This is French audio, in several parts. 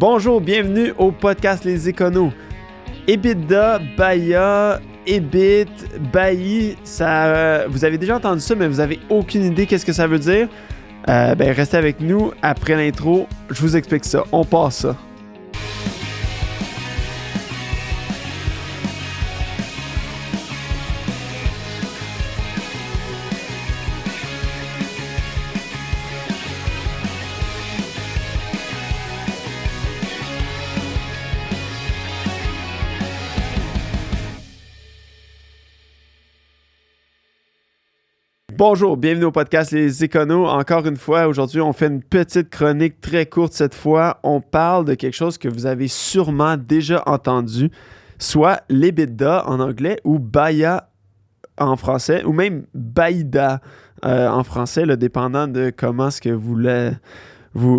Bonjour, bienvenue au podcast Les Éconos. EBITDA, BAYA, EBIT, BAI, ça, vous avez déjà entendu ça, mais vous avez aucune idée qu'est-ce que ça veut dire? Restez avec nous après l'intro, je vous explique ça. On passe ça. Bonjour, bienvenue au podcast Les Éconos. Encore une fois, aujourd'hui, on fait une petite chronique très courte cette fois. On parle de quelque chose que vous avez sûrement déjà entendu, soit l'EBITDA en anglais ou BAYA en français, ou même BAYDA en français, là, dépendant de comment est-ce que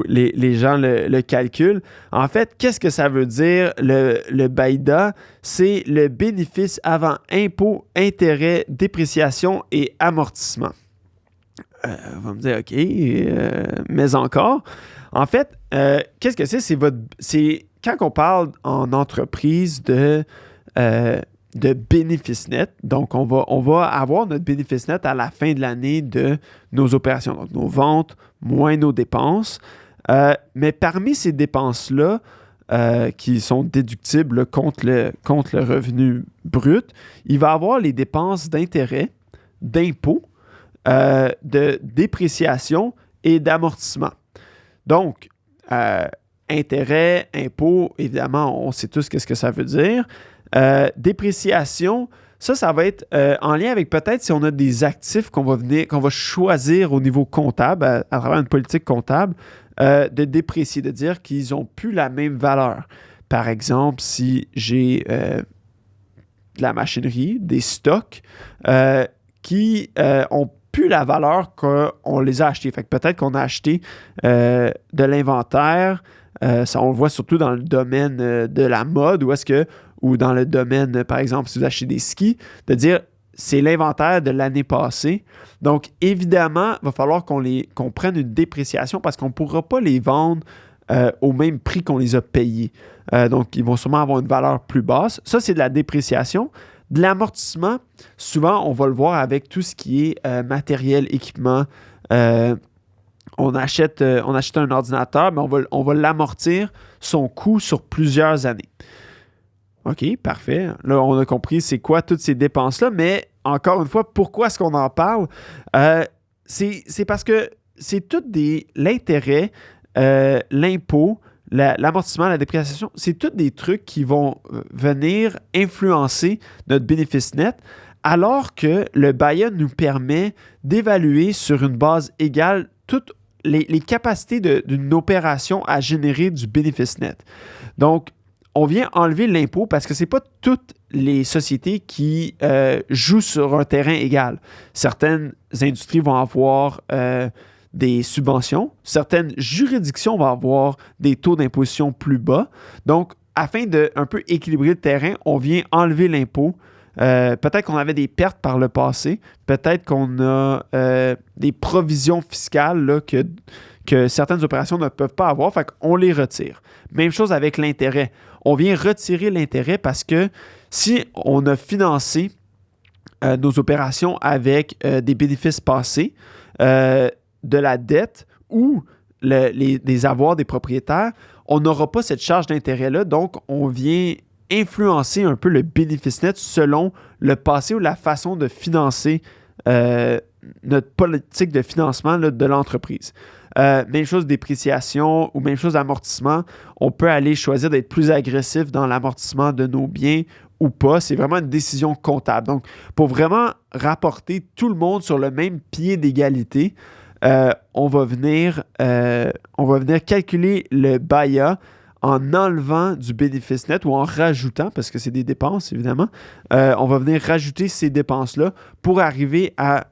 les gens le calculent. En fait, qu'est-ce que ça veut dire le BAYDA? C'est le bénéfice avant impôt, intérêt, dépréciation et amortissement. On va me dire, OK, mais encore. En fait, qu'est-ce que c'est? C'est quand on parle en entreprise de bénéfice net. Donc, on va avoir notre bénéfice net à la fin de l'année de nos opérations. Donc, nos ventes moins nos dépenses. Mais parmi ces dépenses-là, qui sont déductibles contre le revenu brut, il va y avoir les dépenses d'intérêt, d'impôt, de dépréciation et d'amortissement. Donc, intérêt, impôt, évidemment, on sait tous qu'est-ce que ça veut dire. Dépréciation, ça va être en lien avec peut-être si on a des actifs qu'on va choisir au niveau comptable, à travers une politique comptable, de déprécier, de dire qu'ils n'ont plus la même valeur. Par exemple, si j'ai de la machinerie, des stocks qui ont plus la valeur qu'on les a achetés. Fait que peut-être qu'on a acheté de l'inventaire, ça on le voit surtout dans le domaine de la mode, ou dans le domaine, par exemple, si vous achetez des skis, de dire c'est l'inventaire de l'année passée. Donc, évidemment, il va falloir qu'on prenne une dépréciation parce qu'on ne pourra pas les vendre au même prix qu'on les a payés. Donc, ils vont sûrement avoir une valeur plus basse. Ça, c'est de la dépréciation. De l'amortissement, souvent, on va le voir avec tout ce qui est matériel, équipement. On achète un ordinateur, mais on va l'amortir son coût sur plusieurs années. OK, parfait. Là, on a compris c'est quoi toutes ces dépenses-là, mais encore une fois, pourquoi est-ce qu'on en parle? C'est parce que c'est tout l'intérêt, l'impôt, l'amortissement, la dépréciation, c'est tous des trucs qui vont venir influencer notre bénéfice net, alors que le BAYA nous permet d'évaluer sur une base égale toutes les capacités d'une opération à générer du bénéfice net. Donc, on vient enlever l'impôt parce que ce n'est pas toutes les sociétés qui jouent sur un terrain égal. Certaines industries vont avoir des subventions. Certaines juridictions vont avoir des taux d'imposition plus bas. Donc, afin de un peu équilibrer le terrain, on vient enlever l'impôt. Peut-être qu'on avait des pertes par le passé. Peut-être qu'on a des provisions fiscales là, que certaines opérations ne peuvent pas avoir. Fait qu'on les retire. Même chose avec l'intérêt. On vient retirer l'intérêt parce que si on a financé nos opérations avec des bénéfices passés, de la dette ou des avoirs des propriétaires, on n'aura pas cette charge d'intérêt-là. Donc, on vient influencer un peu le bénéfice net selon le passé ou la façon de financer notre politique de financement là, de l'entreprise. Même chose dépréciation ou même chose amortissement. On peut aller choisir d'être plus agressif dans l'amortissement de nos biens ou pas. C'est vraiment une décision comptable. Donc, pour vraiment rapporter tout le monde sur le même pied d'égalité, on va venir calculer le BAYA en enlevant du bénéfice net ou en rajoutant, parce que c'est des dépenses, évidemment, on va venir rajouter ces dépenses-là pour arriver à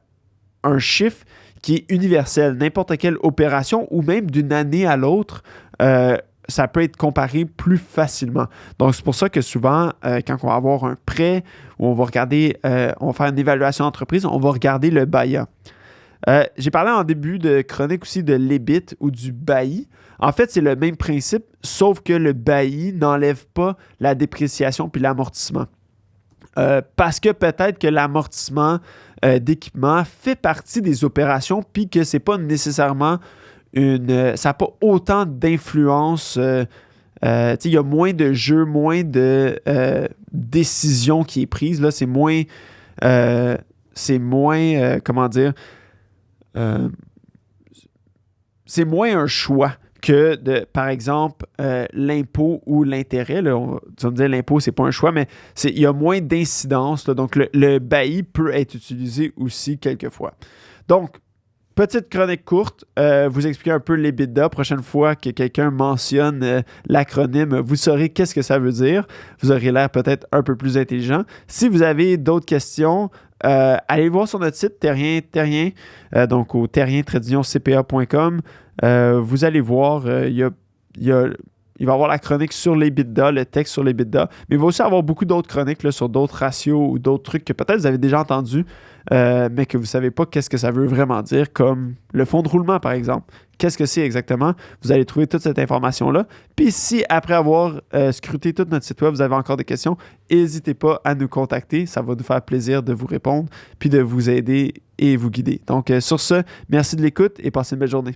un chiffre qui est universel. N'importe quelle opération ou même d'une année à l'autre, ça peut être comparé plus facilement. Donc, c'est pour ça que souvent, quand on va avoir un prêt ou on va regarder, on va faire une évaluation d'entreprise, on va regarder le BAYA. J'ai parlé en début de chronique aussi de l'EBIT ou du bailli. En fait, c'est le même principe, sauf que le bailli n'enlève pas la dépréciation puis l'amortissement. Parce que peut-être que l'amortissement d'équipement fait partie des opérations puis que c'est pas nécessairement ça n'a pas autant d'influence. Il y a moins de jeux, moins de décisions qui est prise. Là, comment dire, euh, c'est moins un choix que par exemple, l'impôt ou l'intérêt. Là, tu vas me dire l'impôt, c'est pas un choix, mais il y a moins d'incidence. Là, donc, le bailli peut être utilisé aussi quelquefois. Donc, petite chronique courte, vous expliquer un peu l'EBITDA. Prochaine fois que quelqu'un mentionne l'acronyme, vous saurez qu'est-ce que ça veut dire. Vous aurez l'air peut-être un peu plus intelligent. Si vous avez d'autres questions, allez voir sur notre site Terrien, donc au terrien-cpa.com. Vous allez voir, il va y avoir la chronique sur l'EBITDA, le texte sur l'EBITDA, mais il va aussi avoir beaucoup d'autres chroniques là, sur d'autres ratios ou d'autres trucs que peut-être vous avez déjà entendus, mais que vous ne savez pas qu'est-ce que ça veut vraiment dire, comme le fonds de roulement, par exemple. Qu'est-ce que c'est exactement? Vous allez trouver toute cette information-là. Puis si, après avoir scruté tout notre site web, vous avez encore des questions, n'hésitez pas à nous contacter. Ça va nous faire plaisir de vous répondre, puis de vous aider et vous guider. Donc, sur ce, merci de l'écoute et passez une belle journée.